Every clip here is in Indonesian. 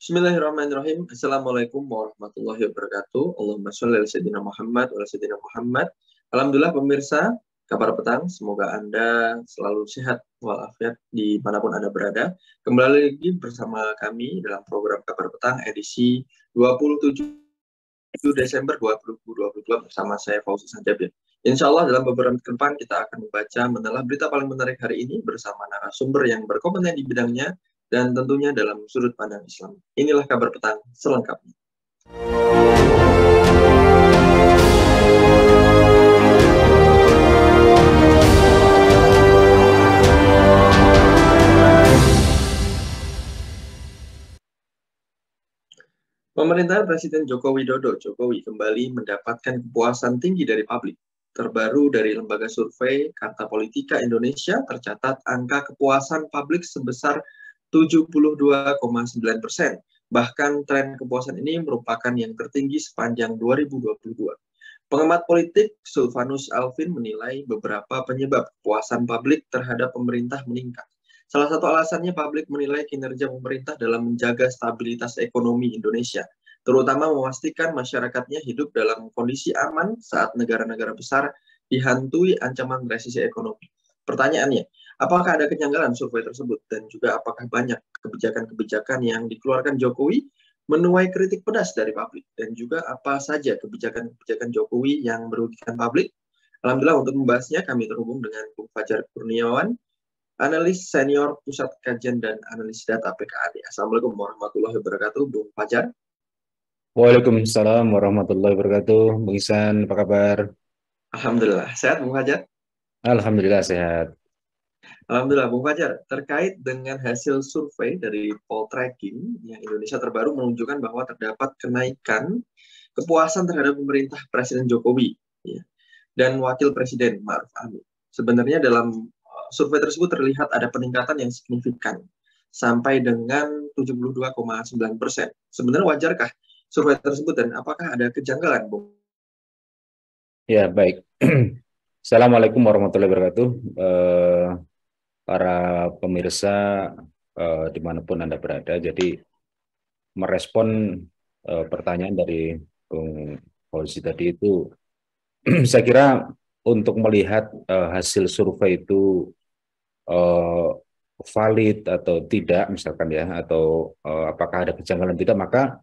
Bismillahirrahmanirrahim. Assalamualaikum warahmatullahi wabarakatuh. Allahumma sholli ala sayyidina Muhammad wa ala sayyidina Muhammad. Alhamdulillah pemirsa, kabar petang. Semoga Anda selalu sehat walafiat dimanapun Anda berada. Kembali lagi bersama kami dalam program Kabar Petang edisi 27 Desember 2022 bersama saya Fauzi Sanjabir. Insya Allah dalam beberapa menit ke depan kita akan membaca menelah berita paling menarik hari ini bersama narasumber yang berkompeten di bidangnya dan tentunya dalam sudut pandang Islam. Inilah Kabar Petang selengkapnya. Pemerintahan Presiden Joko Widodo Jokowi kembali mendapatkan kepuasan tinggi dari publik. Terbaru dari lembaga survei Carta Politika Indonesia tercatat angka kepuasan publik sebesar 72,9%. Bahkan tren kepuasan ini merupakan yang tertinggi sepanjang 2022. Pengamat politik Sulfanus Alvin menilai beberapa penyebab kepuasan publik terhadap pemerintah meningkat. Salah satu alasannya publik menilai kinerja pemerintah dalam menjaga stabilitas ekonomi Indonesia, terutama memastikan masyarakatnya hidup dalam kondisi aman saat negara-negara besar dihantui ancaman resesi ekonomi. Pertanyaannya, apakah ada kejanggalan survei tersebut dan juga apakah banyak kebijakan-kebijakan yang dikeluarkan Jokowi menuai kritik pedas dari publik dan juga apa saja kebijakan-kebijakan Jokowi yang merugikan publik? Alhamdulillah untuk membahasnya kami terhubung dengan Bung Fajar Kurniawan, analis senior Pusat Kajian dan Analisis Data PKAD. Assalamualaikum warahmatullahi wabarakatuh, Bung Fajar. Waalaikumsalam warahmatullahi wabarakatuh. Bung Ihsan, apa kabar? Alhamdulillah, sehat Bung Fajar? Alhamdulillah sehat. Alhamdulillah, Bung Fajar. Terkait dengan hasil survei dari Poltreking yang Indonesia terbaru menunjukkan bahwa terdapat kenaikan kepuasan terhadap pemerintah Presiden Jokowi ya, dan Wakil Presiden Ma'ruf Amin. Sebenarnya dalam survei tersebut terlihat ada peningkatan yang signifikan sampai dengan 72,9%. Sebenarnya wajarkah survei tersebut dan apakah ada kejanggalan, Bung? Ya, baik. Assalamualaikum warahmatullahi wabarakatuh. Para pemirsa dimanapun Anda berada. Jadi merespon pertanyaan dari Bung Fauzi tadi itu, saya kira untuk melihat hasil survei itu valid atau tidak misalkan ya, atau apakah ada kejanggalan tidak, maka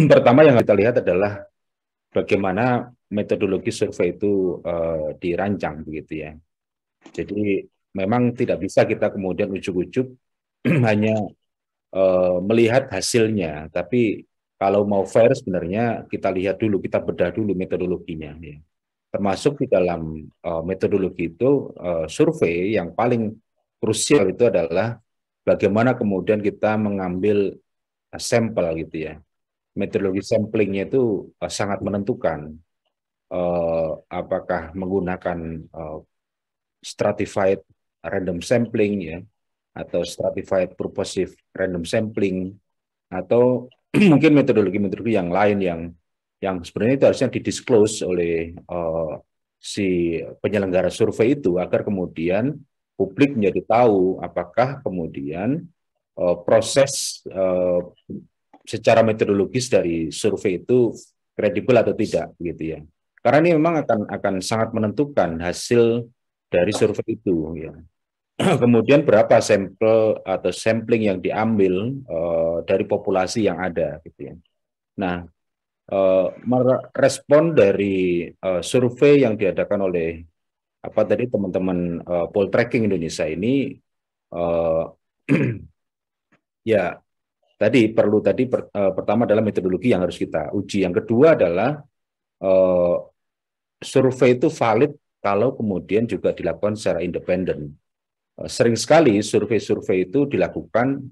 pertama yang kita lihat adalah bagaimana metodologi survei itu dirancang begitu ya. Jadi memang tidak bisa kita kemudian ujuk-ujuk hanya melihat hasilnya, tapi kalau mau fair sebenarnya kita lihat dulu, kita bedah dulu metodologinya ya. Termasuk di dalam metodologi itu survei yang paling krusial itu adalah bagaimana kemudian kita mengambil sampel gitu ya. Metodologi samplingnya itu sangat menentukan apakah menggunakan stratified random sampling ya, atau stratified purposive random sampling, atau mungkin metodologi-metodologi yang lain yang sebenarnya itu harusnya didisclose oleh si penyelenggara survei itu agar kemudian publik menjadi tahu apakah kemudian proses secara metodologis dari survei itu kredibel atau tidak gitu ya. Karena ini memang akan sangat menentukan hasil dari survei itu ya. Kemudian berapa sampel atau sampling yang diambil dari populasi yang ada gitu ya. Nah, merespon dari survei yang diadakan oleh apa tadi teman-teman Poltreking Indonesia ini ya tadi perlu pertama adalah metodologi yang harus kita uji. Yang kedua adalah survei itu valid kalau kemudian juga dilakukan secara independen. Sering sekali survei-survei itu dilakukan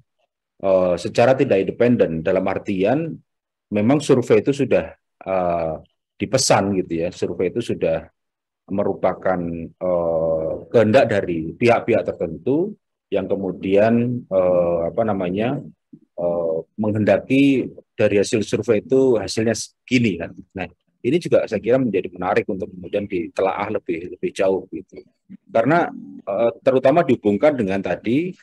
secara tidak independen, dalam artian memang survei itu sudah dipesan gitu ya, survei itu sudah merupakan kehendak dari pihak-pihak tertentu yang kemudian menghendaki dari hasil survei itu hasilnya segini kan. Nah, ini juga saya kira menjadi menarik untuk kemudian ditelaah lebih jauh gitu. Karena terutama dihubungkan dengan tadi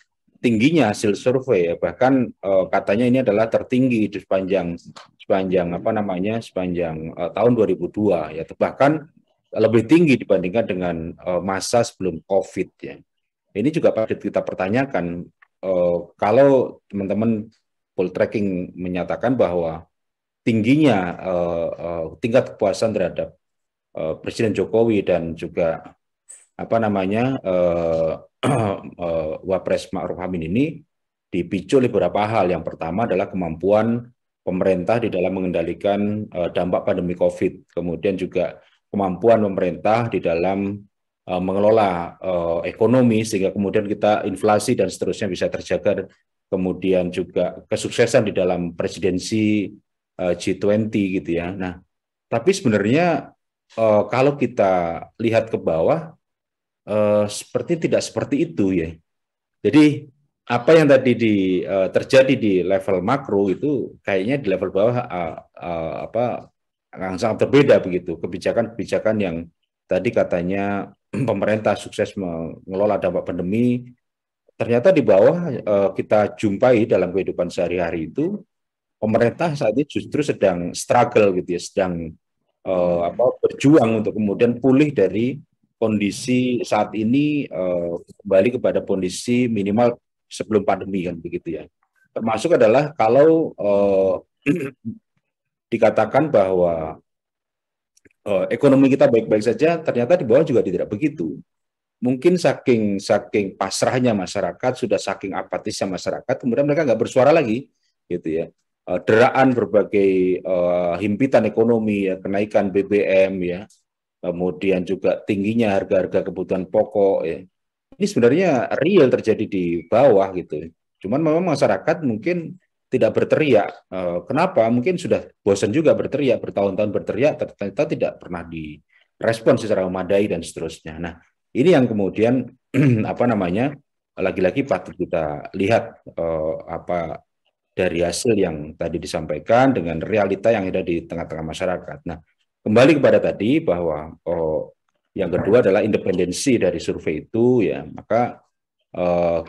tingginya hasil survei ya, bahkan katanya ini adalah tertinggi di sepanjang apa namanya sepanjang tahun 2002 ya, bahkan lebih tinggi dibandingkan dengan masa sebelum COVID ya. Ini juga patut kita pertanyakan kalau teman-teman poll tracking menyatakan bahwa tingginya tingkat kepuasan terhadap Presiden Jokowi dan juga apa namanya Wapres Ma'ruf Amin ini dipicu oleh beberapa hal. Yang pertama adalah kemampuan pemerintah di dalam mengendalikan dampak pandemi COVID, kemudian juga kemampuan pemerintah di dalam mengelola ekonomi sehingga kemudian kita inflasi dan seterusnya bisa terjaga, kemudian juga kesuksesan di dalam presidensi G20 gitu ya. Nah, tapi sebenarnya kalau kita lihat ke bawah seperti tidak seperti itu ya. Jadi apa yang tadi terjadi di level makro itu kayaknya di level bawah apa sangat berbeda begitu. Kebijakan-kebijakan yang tadi katanya pemerintah sukses mengelola dampak pandemi, ternyata di bawah kita jumpai dalam kehidupan sehari-hari itu pemerintah saat ini justru sedang struggle gitu ya, sedang berjuang untuk kemudian pulih dari kondisi saat ini kembali kepada kondisi minimal sebelum pandemi kan begitu ya. Termasuk adalah kalau dikatakan bahwa ekonomi kita baik-baik saja, ternyata di bawah juga tidak begitu. Mungkin saking pasrahnya masyarakat, sudah saking apatisnya masyarakat, kemudian mereka nggak bersuara lagi, gitu ya. Deraan berbagai himpitan ekonomi, ya, kenaikan BBM, ya, kemudian juga tingginya harga-harga kebutuhan pokok, ya. Ini sebenarnya real terjadi di bawah, gitu. Cuman memang masyarakat mungkin tidak berteriak. Kenapa? Mungkin sudah bosan juga berteriak, bertahun-tahun berteriak, ternyata tidak pernah direspon secara memadai dan seterusnya. Nah, ini yang kemudian apa namanya lagi-lagi patut kita lihat apa dari hasil yang tadi disampaikan dengan realita yang ada di tengah-tengah masyarakat. Nah, kembali kepada tadi bahwa yang kedua adalah independensi dari survei itu ya, maka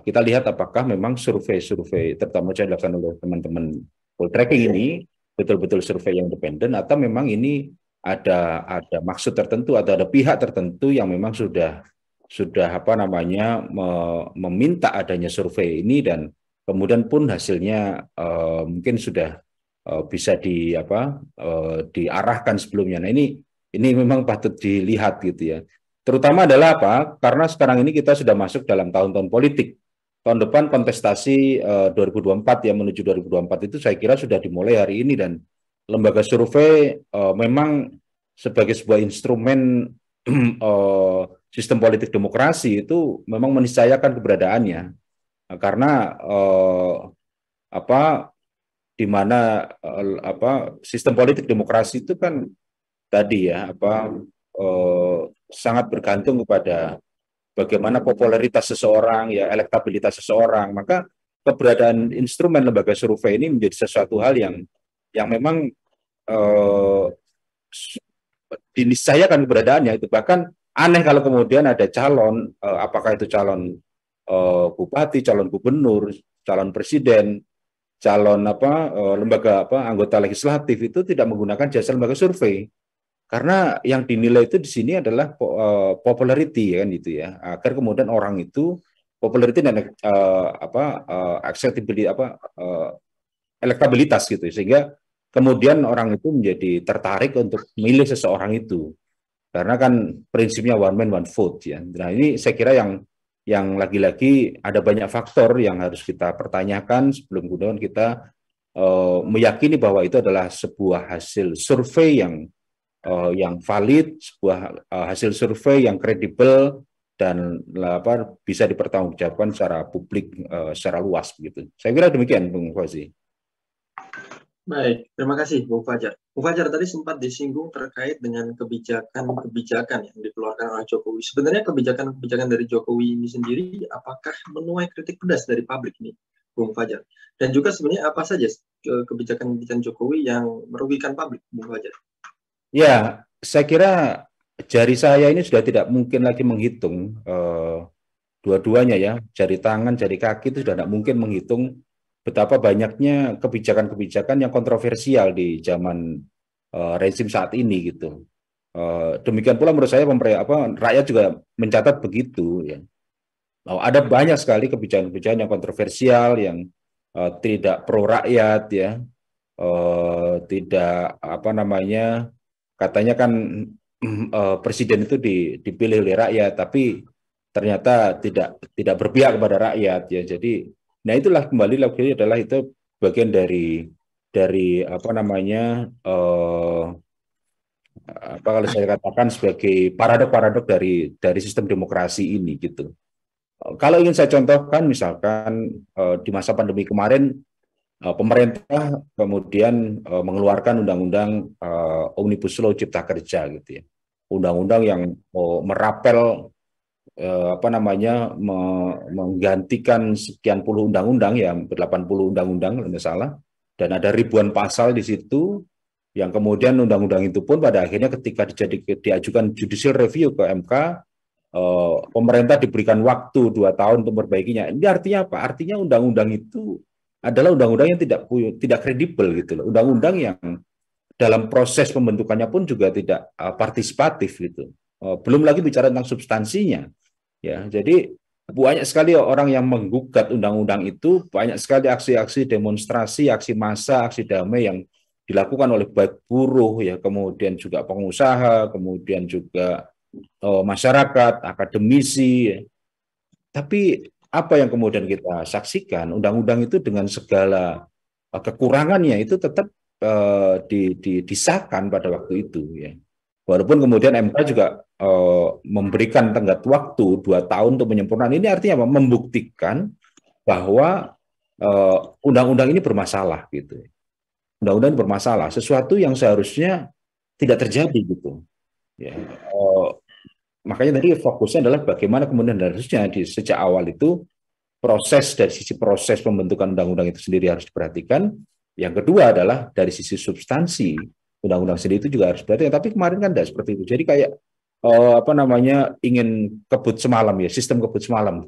kita lihat apakah memang survei-survei terutama yang dilakukan oleh teman-teman poll tracking ini betul-betul survei yang independen atau memang ini ada maksud tertentu atau ada pihak tertentu yang memang sudah apa namanya meminta adanya survei ini dan kemudian pun hasilnya mungkin sudah bisa diarahkan sebelumnya. Nah, ini memang patut dilihat gitu ya. Terutama adalah apa? Karena sekarang ini kita sudah masuk dalam tahun-tahun politik. Tahun depan kontestasi 2024 ya, menuju 2024 itu saya kira sudah dimulai hari ini dan lembaga survei memang sebagai sebuah instrumen sistem politik demokrasi itu memang meniscayakan keberadaannya karena di mana sistem politik demokrasi itu kan tadi ya sangat bergantung kepada bagaimana popularitas seseorang ya, elektabilitas seseorang. Maka keberadaan instrumen lembaga survei ini menjadi sesuatu hal yang memang diniscayakan keberadaannya. Itu bahkan aneh kalau kemudian ada calon apakah itu calon bupati, calon gubernur, calon presiden, calon lembaga anggota legislatif itu tidak menggunakan jasa lembaga survei. Karena yang dinilai itu di sini adalah popularity kan gitu ya. Agar kemudian orang itu popularity dan acceptability elektabilitas gitu. Sehingga kemudian orang itu menjadi tertarik untuk memilih seseorang itu. Karena kan prinsipnya one man one vote ya. Nah, ini saya kira yang lagi-lagi ada banyak faktor yang harus kita pertanyakan sebelum kemudian kita meyakini bahwa itu adalah sebuah hasil survei yang valid, sebuah hasil survei yang kredibel dan bisa dipertanggungjawabkan secara publik secara luas begitu. Saya kira demikian, Bung Fauzi. Baik, terima kasih Bung Fajar. Bung Fajar tadi sempat disinggung terkait dengan kebijakan-kebijakan yang dikeluarkan oleh Jokowi. Sebenarnya kebijakan-kebijakan dari Jokowi ini sendiri apakah menuai kritik pedas dari publik nih, Bung Fajar? Dan juga sebenarnya apa saja kebijakan-kebijakan Jokowi yang merugikan publik, Bung Fajar? Ya, saya kira jari saya ini sudah tidak mungkin lagi menghitung dua-duanya ya, jari tangan, jari kaki itu sudah tidak mungkin menghitung betapa banyaknya kebijakan-kebijakan yang kontroversial di zaman rezim saat ini gitu. Demikian pula menurut saya rakyat juga mencatat begitu ya. Ada banyak sekali kebijakan-kebijakan yang kontroversial yang tidak pro rakyat ya, tidak apa namanya, katanya kan presiden itu dipilih oleh rakyat, tapi ternyata tidak berpihak kepada rakyat ya. Jadi, nah itulah kembali lagi adalah itu bagian dari apa namanya, apa kalau saya katakan sebagai paradok-paradok dari sistem demokrasi ini gitu. Kalau ingin saya contohkan, misalkan di masa pandemi kemarin, pemerintah kemudian mengeluarkan undang-undang Omnibus Law Cipta Kerja gitu ya, undang-undang yang merapel apa namanya, menggantikan sekian puluh undang-undang ya, 80 undang-undang kalau tidak salah, dan ada ribuan pasal di situ, yang kemudian undang-undang itu pun pada akhirnya ketika diajukan judicial review ke MK, pemerintah diberikan waktu 2 tahun untuk memperbaikinya. Ini artinya apa? Artinya undang-undang itu adalah undang-undang yang tidak kredibel gitu loh. Undang-undang yang dalam proses pembentukannya pun juga tidak partisipatif gitu. Belum lagi bicara tentang substansinya. Ya, jadi banyak sekali orang yang menggugat undang-undang itu, banyak sekali aksi-aksi demonstrasi, aksi massa, aksi damai yang dilakukan oleh baik buruh ya, kemudian juga pengusaha, kemudian juga masyarakat, akademisi. Ya. Tapi apa yang kemudian kita saksikan, undang-undang itu dengan segala kekurangannya itu tetap disahkan pada waktu itu ya. Walaupun kemudian MK juga memberikan tenggat waktu 2 tahun untuk penyempurnaan. Ini artinya apa? Membuktikan bahwa undang-undang ini bermasalah gitu. Undang-undang bermasalah, sesuatu yang seharusnya tidak terjadi gitu. Ya, makanya tadi fokusnya adalah bagaimana kemudian harusnya sejak awal itu dari sisi proses pembentukan undang-undang itu sendiri harus diperhatikan. Yang kedua adalah dari sisi substansi undang-undang sendiri itu juga harus diperhatikan. Tapi kemarin kan tidak seperti itu. Jadi kayak apa namanya, ingin kebut semalam ya, sistem kebut semalam.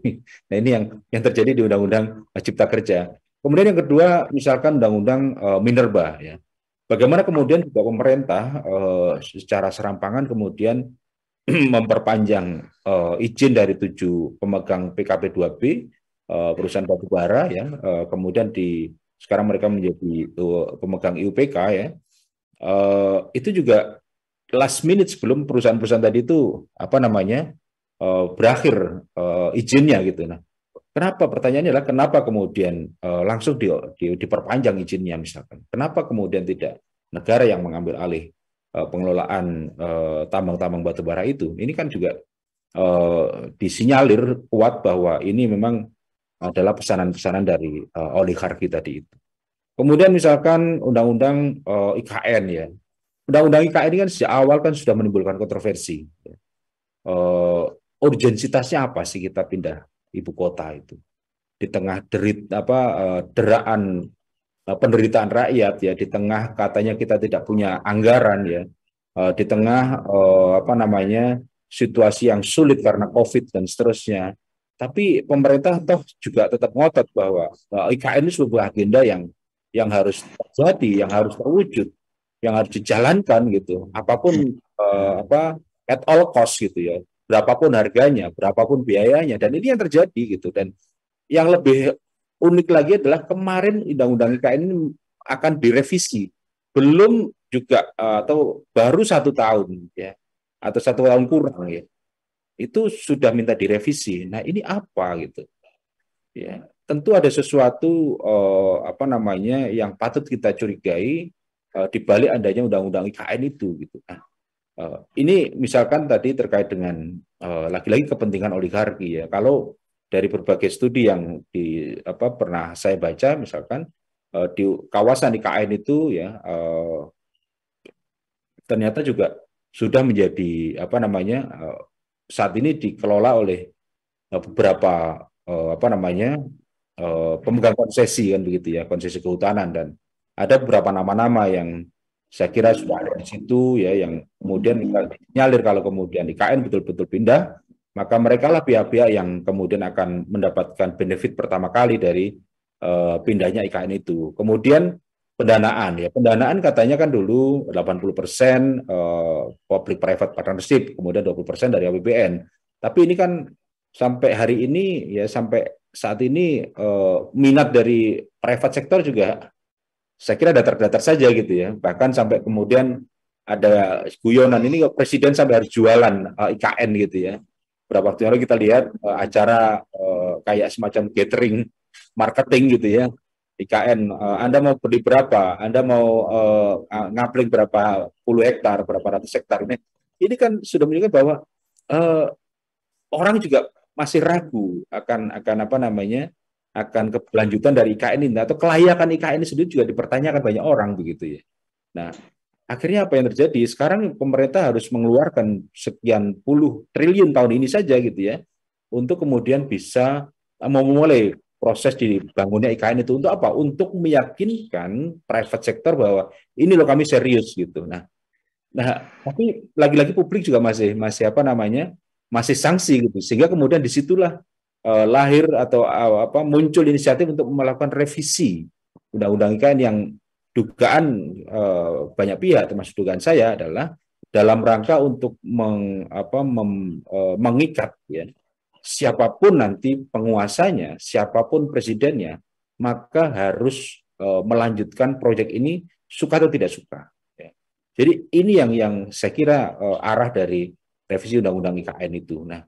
Nah ini yang terjadi di Undang-Undang Cipta Kerja. Kemudian yang kedua, misalkan Undang-Undang Minerba ya. Bagaimana kemudian juga pemerintah secara serampangan kemudian memperpanjang izin dari 7 pemegang PKP 2B, perusahaan batubara ya, kemudian sekarang mereka menjadi pemegang IUPK ya, itu juga last minute sebelum perusahaan-perusahaan tadi itu apa namanya berakhir izinnya gitu. Nah, kenapa, pertanyaannya adalah kenapa kemudian langsung diperpanjang izinnya misalkan? Kenapa kemudian tidak negara yang mengambil alih pengelolaan tambang-tambang batubara itu? Ini kan juga disinyalir kuat bahwa ini memang adalah pesanan-pesanan dari oligarki tadi itu. Kemudian misalkan undang-undang IKN ya. Undang-undang IKN ini kan sejak awal kan sudah menimbulkan kontroversi. Urgensitasnya apa sih kita pindah ibu kota itu? Di tengah deraan penderitaan rakyat ya, di tengah katanya kita tidak punya anggaran ya, di tengah apa namanya situasi yang sulit karena COVID dan seterusnya. Tapi pemerintah toh juga tetap ngotot bahwa IKN ini sebuah agenda yang harus terjadi, yang harus terwujud, yang harus dijalankan gitu. Apapun at all cost gitu ya. Berapapun harganya, berapapun biayanya, dan ini yang terjadi gitu. Dan yang lebih unik lagi adalah kemarin Undang-Undang IKN ini akan direvisi, belum juga atau baru 1 tahun ya, atau 1 tahun kurang ya, itu sudah minta direvisi. Nah ini apa gitu? Ya, tentu ada sesuatu apa namanya yang patut kita curigai di balik adanya Undang-Undang IKN itu gitu. Nah, ini misalkan tadi terkait dengan lagi-lagi kepentingan oligarki ya. Kalau dari berbagai studi yang pernah saya baca, misalkan di kawasan IKN itu ya ternyata juga sudah menjadi apa namanya saat ini dikelola oleh beberapa apa namanya pemegang konsesi kan begitu ya, konsesi kehutanan, dan ada beberapa nama-nama yang saya kira sudah ada di situ ya, yang kemudian nyalir kalau kemudian IKN betul-betul pindah, maka mereka lah pihak-pihak yang kemudian akan mendapatkan benefit pertama kali dari pindahnya IKN itu. Kemudian pendanaan, ya pendanaan katanya kan dulu 80% public private partnership, kemudian 20% dari APBN. Tapi ini kan sampai hari ini, ya sampai saat ini minat dari private sector juga saya kira datar-datar saja gitu ya. Bahkan sampai kemudian ada guyonan ini presiden sampai harus jualan IKN gitu ya. Berapa waktu lalu kita lihat acara kayak semacam gathering marketing gitu ya. IKN, Anda mau beli berapa? Anda mau ngapling berapa puluh hektar, berapa ratus hektar ini? Ini kan sudah menunjukkan bahwa uh, orang juga masih ragu akan apa namanya, akan keberlanjutan dari IKN ini atau kelayakan IKN ini sendiri juga dipertanyakan banyak orang begitu ya. Nah, akhirnya apa yang terjadi? Sekarang pemerintah harus mengeluarkan sekian puluh triliun tahun ini saja gitu ya, untuk kemudian bisa memulai proses dibangunnya IKN itu untuk apa? Untuk meyakinkan private sector bahwa ini loh kami serius gitu. Nah, tapi lagi-lagi publik juga masih apa namanya, masih sanksi gitu, sehingga kemudian disitulah lahir atau apa muncul inisiatif untuk melakukan revisi undang-undang IKN yang dugaan banyak pihak termasuk dugaan saya adalah dalam rangka untuk mengikat ya siapapun nanti penguasanya, siapapun presidennya, maka harus melanjutkan proyek ini suka atau tidak suka. Ya. Jadi ini yang saya kira arah dari revisi Undang-Undang IKN itu. Nah,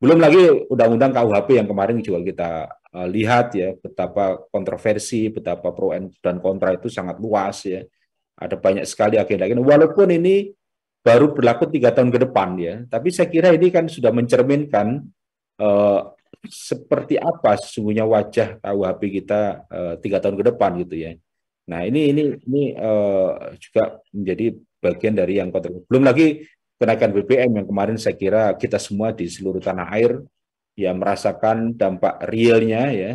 belum lagi Undang-Undang KUHP yang kemarin juga kita lihat ya, betapa kontroversi, betapa pro dan kontra itu sangat luas ya. Ada banyak sekali agenda-agenda. Walaupun ini baru berlaku 3 tahun ke depan ya, tapi saya kira ini kan sudah mencerminkan eh, seperti apa sesungguhnya wajah KUHP kita 3 tahun ke depan gitu ya. Nah ini juga menjadi bagian dari yang kontroversi. Belum lagi kenaikan BBM yang kemarin saya kira kita semua di seluruh tanah air ya merasakan dampak realnya ya,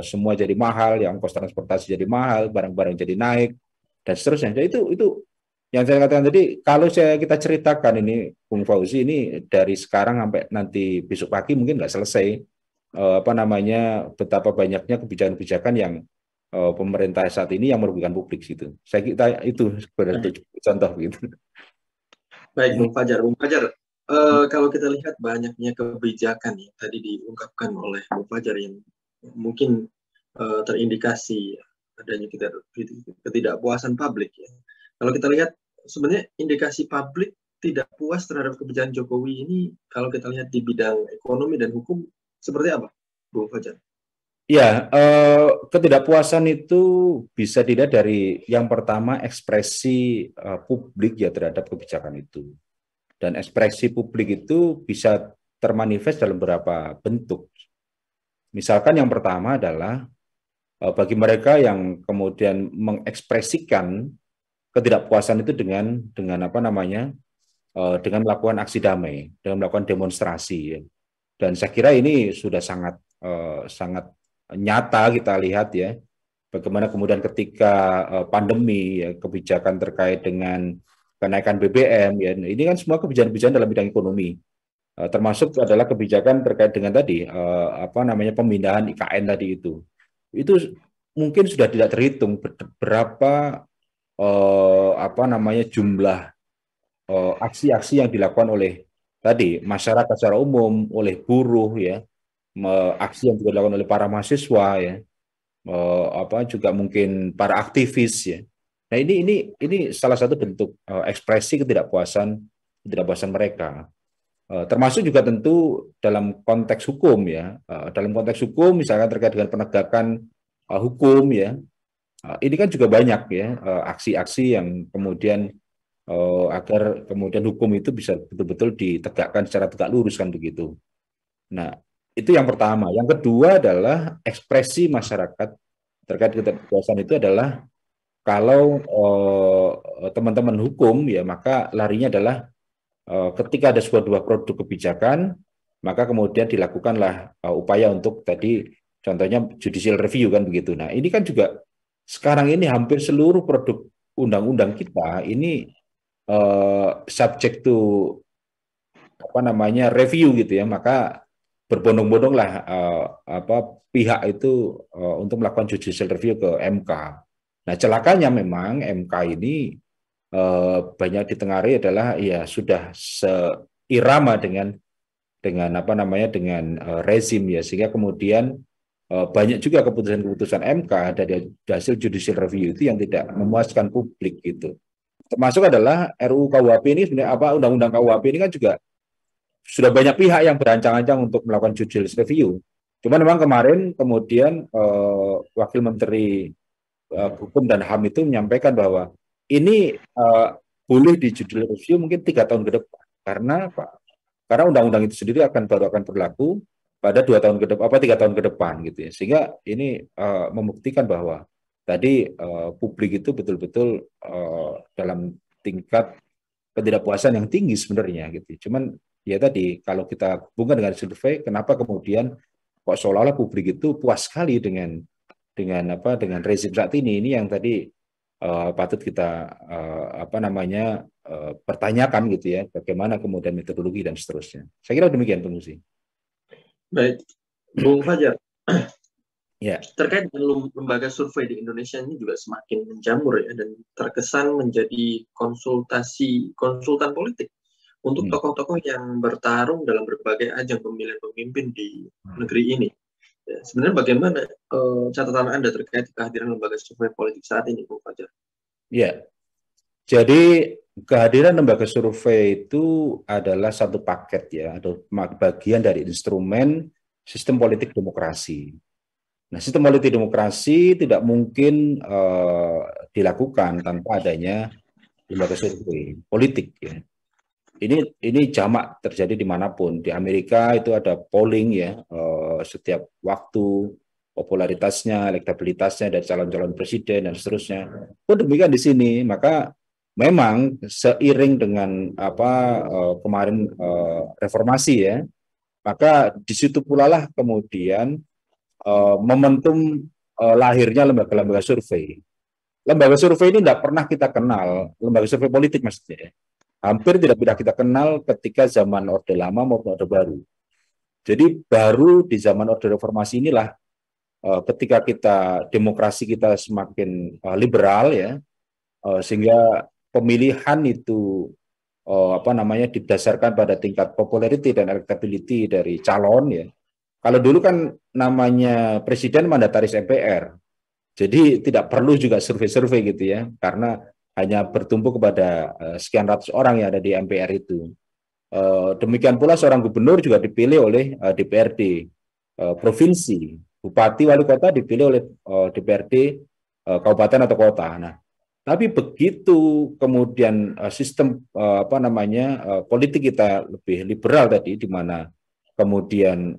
semua jadi mahal, ya ongkos transportasi jadi mahal, barang-barang jadi naik dan seterusnya. Jadi itu yang saya katakan tadi, kalau kita ceritakan ini, Bung Fauzi, ini dari sekarang sampai nanti besok pagi mungkin nggak selesai apa namanya, betapa banyaknya kebijakan-kebijakan yang pemerintah saat ini yang merugikan publik gitu. Saya kira itu sebenarnya contoh gitu. Baik, Bung Fajar. Bung Fajar, kalau kita lihat banyaknya kebijakan yang tadi diungkapkan oleh Bung Fajar yang mungkin terindikasi adanya ketidakpuasan publik ya. Kalau kita lihat sebenarnya indikasi publik tidak puas terhadap kebijakan Jokowi ini, kalau kita lihat di bidang ekonomi dan hukum, seperti apa, Bung Fajar? Ya, ketidakpuasan itu bisa dilihat dari yang pertama ekspresi publik ya terhadap kebijakan itu. Dan ekspresi publik itu bisa termanifest dalam beberapa bentuk. Misalkan yang pertama adalah bagi mereka yang kemudian mengekspresikan ketidakpuasan itu dengan apa namanya, dengan melakukan aksi damai, dengan melakukan demonstrasi. Ya. Dan saya kira ini sudah sangat nyata kita lihat ya, bagaimana kemudian ketika pandemi ya, kebijakan terkait dengan kenaikan BBM ya, ini kan semua kebijakan-kebijakan dalam bidang ekonomi, termasuk adalah kebijakan terkait dengan tadi apa namanya pemindahan IKN tadi itu mungkin sudah tidak terhitung berapa apa namanya jumlah aksi-aksi yang dilakukan oleh tadi masyarakat secara umum, oleh buruh ya, aksi yang juga dilakukan oleh para mahasiswa ya, apa juga mungkin para aktivis ya. Nah ini salah satu bentuk ekspresi ketidakpuasan mereka. Termasuk juga tentu dalam konteks hukum ya. Dalam konteks hukum misalkan terkait dengan penegakan hukum ya. Ini kan juga banyak ya aksi-aksi yang kemudian agar kemudian hukum itu bisa betul-betul ditegakkan secara tegak lurus kan begitu. Nah, itu yang pertama. Yang kedua adalah ekspresi masyarakat terkait ketidakpuasan itu adalah kalau teman-teman hukum ya maka larinya adalah ketika ada sebuah produk kebijakan maka kemudian dilakukanlah upaya untuk tadi contohnya judicial review kan begitu. Nah, ini kan juga sekarang ini hampir seluruh produk undang-undang kita ini subject to apa namanya review gitu ya, maka berbondong-bondonglah pihak itu untuk melakukan judicial review ke MK. Nah, celakanya memang MK ini banyak ditengarai adalah ya sudah seirama dengan apa namanya dengan rezim ya, sehingga kemudian banyak juga keputusan-keputusan MK dari hasil judicial review itu yang tidak memuaskan publik gitu. Termasuk adalah RUU KUHP ini sebenarnya apa undang-undang KUHP ini kan juga sudah banyak pihak yang berancang-ancang untuk melakukan judicial review. Cuman memang kemarin kemudian Wakil Menteri Hukum dan HAM itu menyampaikan bahwa ini boleh di judicial review mungkin 3 tahun ke depan. Karena apa? Karena undang-undang itu sendiri baru akan berlaku pada 2 tahun ke depan, 3 tahun ke depan gitu ya. Sehingga ini membuktikan bahwa tadi publik itu betul-betul dalam tingkat ketidakpuasan yang tinggi sebenarnya gitu. Cuman ya tadi kalau kita hubungkan dengan survei, kenapa kemudian kok seolah-olah publik itu puas sekali dengan rezim saat ini yang tadi patut kita pertanyakan gitu ya, bagaimana kemudian metodologi dan seterusnya. Saya kira demikian, Bung Musi. Baik, Bung Fajar. Ya. Terkait dengan lembaga survei di Indonesia ini juga semakin menjamur ya, dan terkesan menjadi konsultan politik untuk tokoh-tokoh yang bertarung dalam berbagai ajang pemilihan pemimpin di negeri ini. Ya, sebenarnya bagaimana catatan Anda terkait kehadiran lembaga survei politik saat ini, Bung Fajar? Ya, jadi kehadiran lembaga survei itu adalah satu paket ya, atau bagian dari instrumen sistem politik demokrasi. Nah, sistem politik demokrasi tidak mungkin dilakukan tanpa adanya lembaga survei politik ya. Ini jamak terjadi dimanapun. Di Amerika itu ada polling ya, setiap waktu, popularitasnya, elektabilitasnya dari calon-calon presiden dan seterusnya. Pun demikian di sini, maka memang seiring dengan kemarin reformasi ya, maka di situ pula lah kemudian momentum lahirnya lembaga-lembaga survei. Lembaga survei ini tidak pernah kita kenal, lembaga survei politik maksudnya. Hampir tidak pernah kita kenal ketika zaman Orde Lama maupun Orde Baru. Jadi baru di zaman Orde Reformasi inilah ketika demokrasi kita semakin liberal ya, sehingga pemilihan itu didasarkan pada tingkat popularity dan elektability dari calon ya. Kalau dulu kan namanya presiden mandataris MPR, jadi tidak perlu juga survei-survei gitu ya, karena hanya bertumpu kepada sekian ratus orang yang ada di MPR itu. Demikian pula seorang gubernur juga dipilih oleh DPRD provinsi, bupati wali kota dipilih oleh DPRD kabupaten atau kota. Nah, tapi begitu kemudian sistem politik kita lebih liberal tadi, di mana kemudian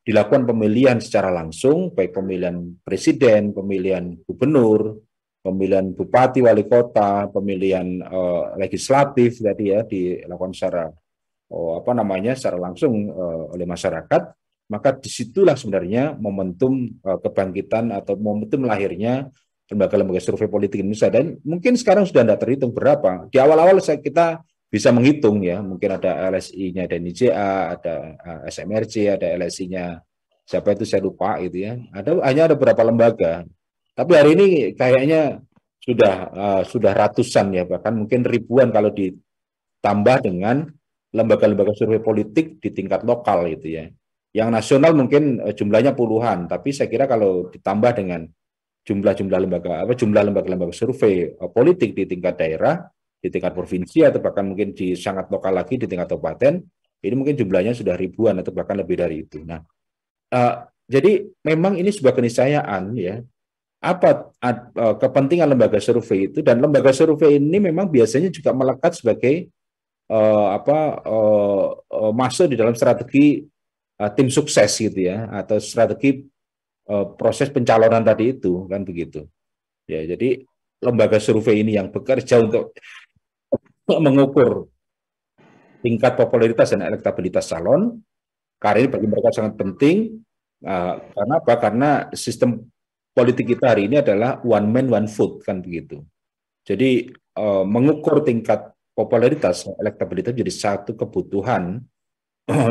dilakukan pemilihan secara langsung, baik pemilihan presiden, pemilihan gubernur, pemilihan bupati, wali kota, pemilihan legislatif tadi ya dilakukan secara secara langsung oleh masyarakat, maka disitulah sebenarnya momentum kebangkitan atau momentum lahirnya lembaga-lembaga survei politik Indonesia. Dan mungkin sekarang sudah tidak terhitung berapa. Di awal-awal kita bisa menghitung ya, mungkin ada LSI-nya, ada NIJA, ada SMRC, ada LSI-nya siapa itu saya lupa gitu ya. Hanya ada beberapa lembaga. Tapi hari ini kayaknya sudah ratusan ya, bahkan mungkin ribuan kalau ditambah dengan lembaga-lembaga survei politik di tingkat lokal gitu ya. Yang nasional mungkin jumlahnya puluhan, tapi saya kira kalau ditambah dengan jumlah lembaga survei politik di tingkat daerah, di tingkat provinsi, atau bahkan mungkin di sangat lokal lagi di tingkat kabupaten, ini mungkin jumlahnya sudah ribuan atau bahkan lebih dari itu. Nah, jadi memang ini sebuah keniscayaan ya, kepentingan lembaga survei itu, dan lembaga survei ini memang biasanya juga melekat sebagai masuk di dalam strategi tim sukses gitu ya, atau strategi proses pencalonan tadi itu kan begitu ya. Jadi lembaga survei ini yang bekerja untuk mengukur tingkat popularitas dan elektabilitas calon, karena ini bagi mereka sangat penting. Karena apa? Karena sistem politik kita hari ini adalah one man one vote kan begitu. Jadi mengukur tingkat popularitas, elektabilitas jadi satu kebutuhan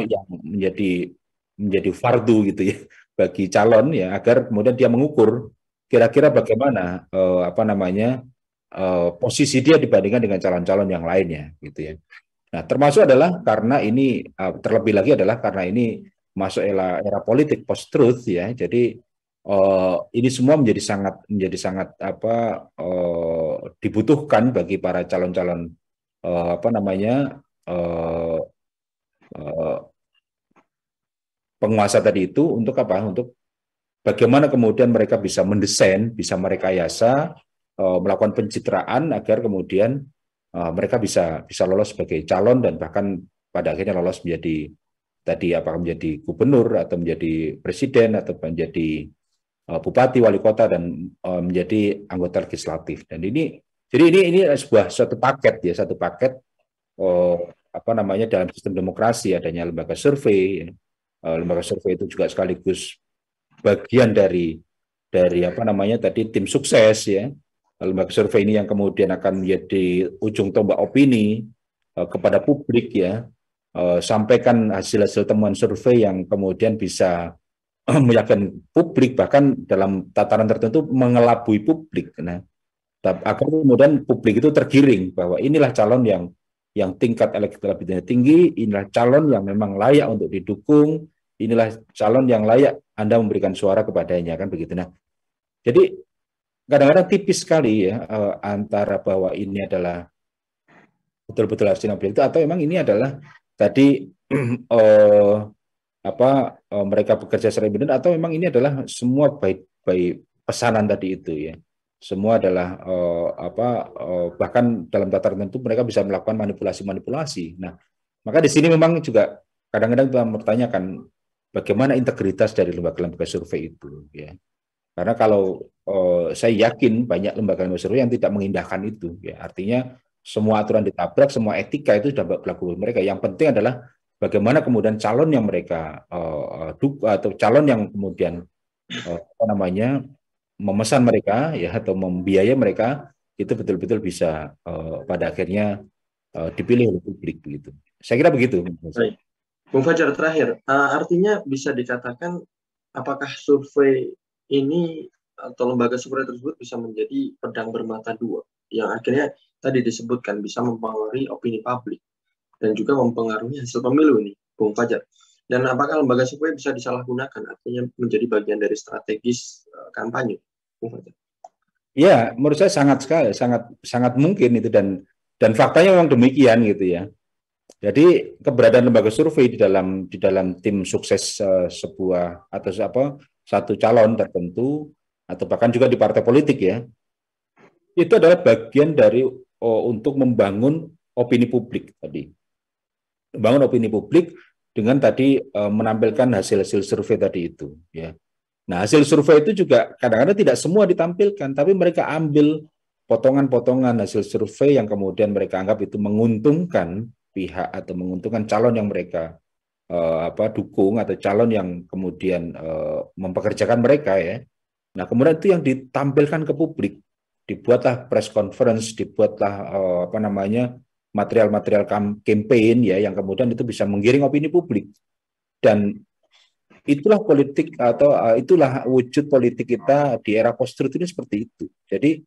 yang menjadi fardu gitu ya bagi calon ya, agar kemudian dia mengukur kira-kira bagaimana apa namanya posisi dia dibandingkan dengan calon-calon yang lainnya gitu ya. Nah, termasuk adalah karena ini terlebih lagi adalah karena ini masuk era politik post truth ya. Jadi ini semua menjadi sangat apa dibutuhkan bagi para calon-calon apa namanya eh, eh, penguasa tadi itu untuk apa? Untuk bagaimana kemudian mereka bisa mendesain, bisa merekayasa, melakukan pencitraan agar kemudian mereka bisa lolos sebagai calon dan bahkan pada akhirnya lolos menjadi tadi apakah menjadi gubernur atau menjadi presiden atau menjadi bupati, wali kota dan menjadi anggota legislatif. Dan ini jadi ini sebuah suatu paket ya, satu paket eh, apa namanya dalam sistem demokrasi adanya lembaga survei. Lembaga survei itu juga sekaligus bagian dari apa namanya tadi tim sukses ya. Lembaga survei ini yang kemudian akan menjadi ujung tombak opini kepada publik ya. Sampaikan hasil-hasil temuan survei yang kemudian bisa meyakinkan publik, bahkan dalam tataran tertentu mengelabui publik. Nah, agar kemudian publik itu tergiring bahwa inilah calon yang tingkat elektabilitasnya tinggi, inilah calon yang memang layak untuk didukung, inilah calon yang layak Anda memberikan suara kepadanya, kan begitu. Nah, jadi kadang-kadang tipis sekali ya antara bahwa ini adalah betul-betul harus itu atau memang ini adalah tadi eh, apa mereka bekerja secara independen atau memang ini adalah semua baik pesanan tadi itu ya. Semua adalah bahkan dalam tataran tertentu mereka bisa melakukan manipulasi-manipulasi. Nah, maka di sini memang juga kadang-kadang kita mempertanyakan bagaimana integritas dari lembaga-lembaga survei itu ya. Karena kalau saya yakin banyak lembaga-lembaga survei yang tidak mengindahkan itu ya. Artinya semua aturan ditabrak, semua etika itu sudah berlaku mereka. Yang penting adalah bagaimana kemudian calon yang mereka atau calon yang kemudian apa namanya memesan mereka ya atau membiayai mereka itu betul-betul bisa pada akhirnya dipilih oleh publik begitu. Saya kira begitu. Baik. Bung Fajar terakhir, artinya bisa dikatakan apakah survei ini atau lembaga survei tersebut bisa menjadi pedang bermata dua yang akhirnya tadi disebutkan bisa mempengaruhi opini publik dan juga mempengaruhi hasil pemilu ini, Bung Fajar. Dan apakah lembaga survei bisa disalahgunakan, artinya menjadi bagian dari strategis kampanye, Bung Fajar? Ya, menurut saya sangat mungkin itu dan faktanya memang demikian gitu ya. Jadi keberadaan lembaga survei di dalam tim sukses sebuah atau apa satu calon tertentu atau bahkan juga di partai politik ya, itu adalah bagian dari untuk membangun opini publik tadi. Membangun opini publik dengan tadi menampilkan hasil-hasil survei tadi itu ya. Nah, hasil survei itu juga kadang-kadang tidak semua ditampilkan, tapi mereka ambil potongan-potongan hasil survei yang kemudian mereka anggap itu menguntungkan pihak atau menguntungkan calon yang mereka dukung atau calon yang kemudian mempekerjakan mereka ya. Nah, kemudian itu yang ditampilkan ke publik, dibuatlah press conference, dibuatlah apa namanya material-material campaign ya yang kemudian itu bisa menggiring opini publik dan itulah politik atau itulah wujud politik kita di era post-truth ini seperti itu. Jadi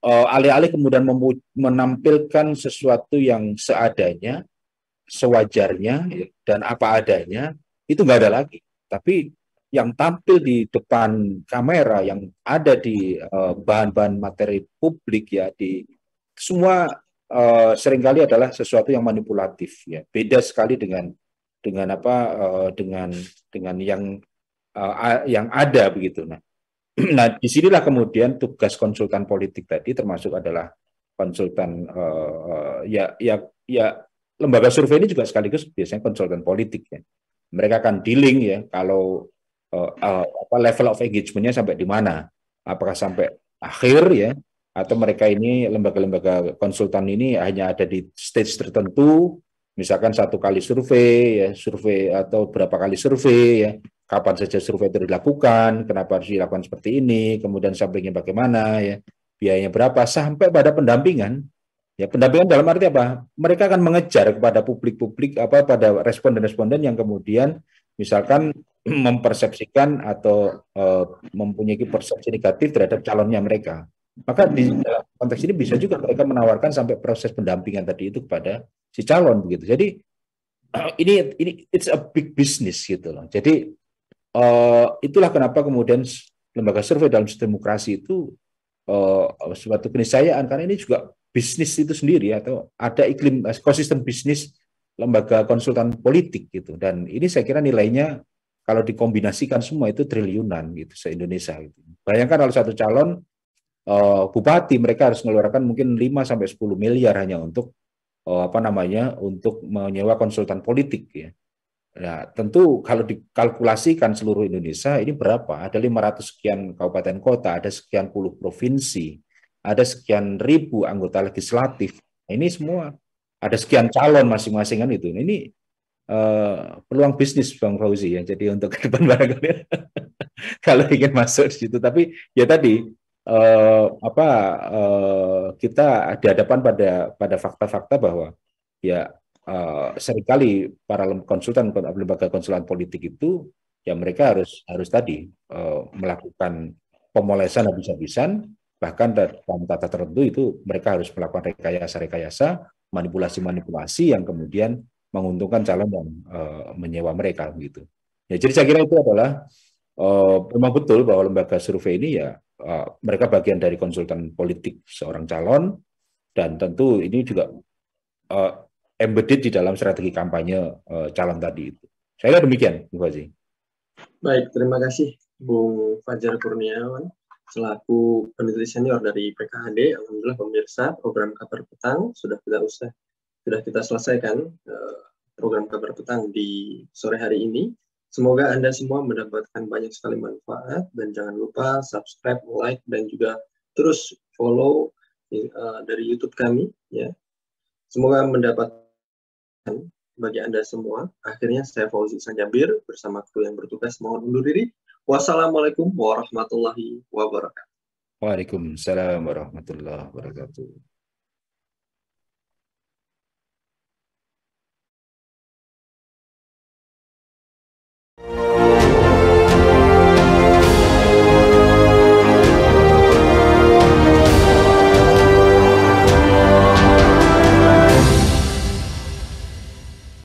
alih-alih kemudian menampilkan sesuatu yang seadanya, sewajarnya dan apa adanya, itu nggak ada lagi. Tapi yang tampil di depan kamera, yang ada di bahan-bahan materi publik ya, di semua seringkali adalah sesuatu yang manipulatif ya. Beda sekali dengan apa dengan yang ada begitu. Nah, disinilah kemudian tugas konsultan politik tadi termasuk adalah konsultan ya lembaga survei ini juga sekaligus biasanya konsultan politik ya. Mereka akan dealing ya kalau apa level of engagement-nya sampai di mana. Apakah sampai akhir ya atau mereka ini lembaga-lembaga konsultan ini hanya ada di stage tertentu, misalkan satu kali survei ya, survei atau berapa kali survei ya, kapan saja survei itu dilakukan, kenapa harus dilakukan seperti ini, kemudian sampingnya bagaimana ya, biayanya berapa, sampai pada pendampingan Ya, pendampingan dalam arti apa? Mereka akan mengejar kepada publik-publik apa pada responden-responden yang kemudian misalkan mempersepsikan atau mempunyai persepsi negatif terhadap calonnya mereka. Maka di dalam konteks ini bisa juga mereka menawarkan sampai proses pendampingan tadi itu kepada si calon begitu. Jadi ini it's a big business gitu loh. Jadi itulah kenapa kemudian lembaga survei dalam sistem demokrasi itu suatu keniscayaan, karena ini juga bisnis itu sendiri atau ada iklim ekosistem bisnis lembaga konsultan politik gitu. Dan ini saya kira nilainya kalau dikombinasikan semua itu triliunan gitu se-Indonesia gitu. Bayangkan kalau satu calon bupati mereka harus mengeluarkan mungkin 5 sampai 10 miliar hanya untuk untuk menyewa konsultan politik ya. Nah, tentu kalau dikalkulasikan seluruh Indonesia ini berapa? Ada 500 sekian kabupaten kota, ada sekian puluh provinsi, ada sekian ribu anggota legislatif. Nah, ini semua ada sekian calon masing-masing kan itu. Ini peluang bisnis Bang Fauzi ya. Jadi untuk ke depan barangkali kalau ingin masuk di situ. Tapi ya tadi kita di hadapan pada fakta-fakta bahwa ya seringkali para konsultan lembaga konsultan politik itu ya mereka harus tadi melakukan pemolesan habis-habisan, bahkan dalam tata tertentu itu mereka harus melakukan rekayasa-rekayasa, manipulasi-manipulasi yang kemudian menguntungkan calon yang menyewa mereka gitu. Ya, jadi saya kira itu adalah memang betul bahwa lembaga survei ini ya mereka bagian dari konsultan politik seorang calon, dan tentu ini juga embedded di dalam strategi kampanye calon tadi itu. Saya kira demikian, Bu Fazi. Baik, terima kasih Bung Fajar Kurniawan selaku peneliti senior dari PKHD. Alhamdulillah pemirsa, program Kabar Petang sudah kita selesaikan program Kabar Petang di sore hari ini. Semoga Anda semua mendapatkan banyak sekali manfaat, dan jangan lupa subscribe, like, dan juga terus follow dari YouTube kami ya. Semoga mendapatkan bagi Anda semua. Akhirnya saya Fauzi Sanjabir bersama kru yang bertugas mohon undur diri. Wassalamualaikum warahmatullahi wabarakatuh. Waalaikumsalam warahmatullahi wabarakatuh.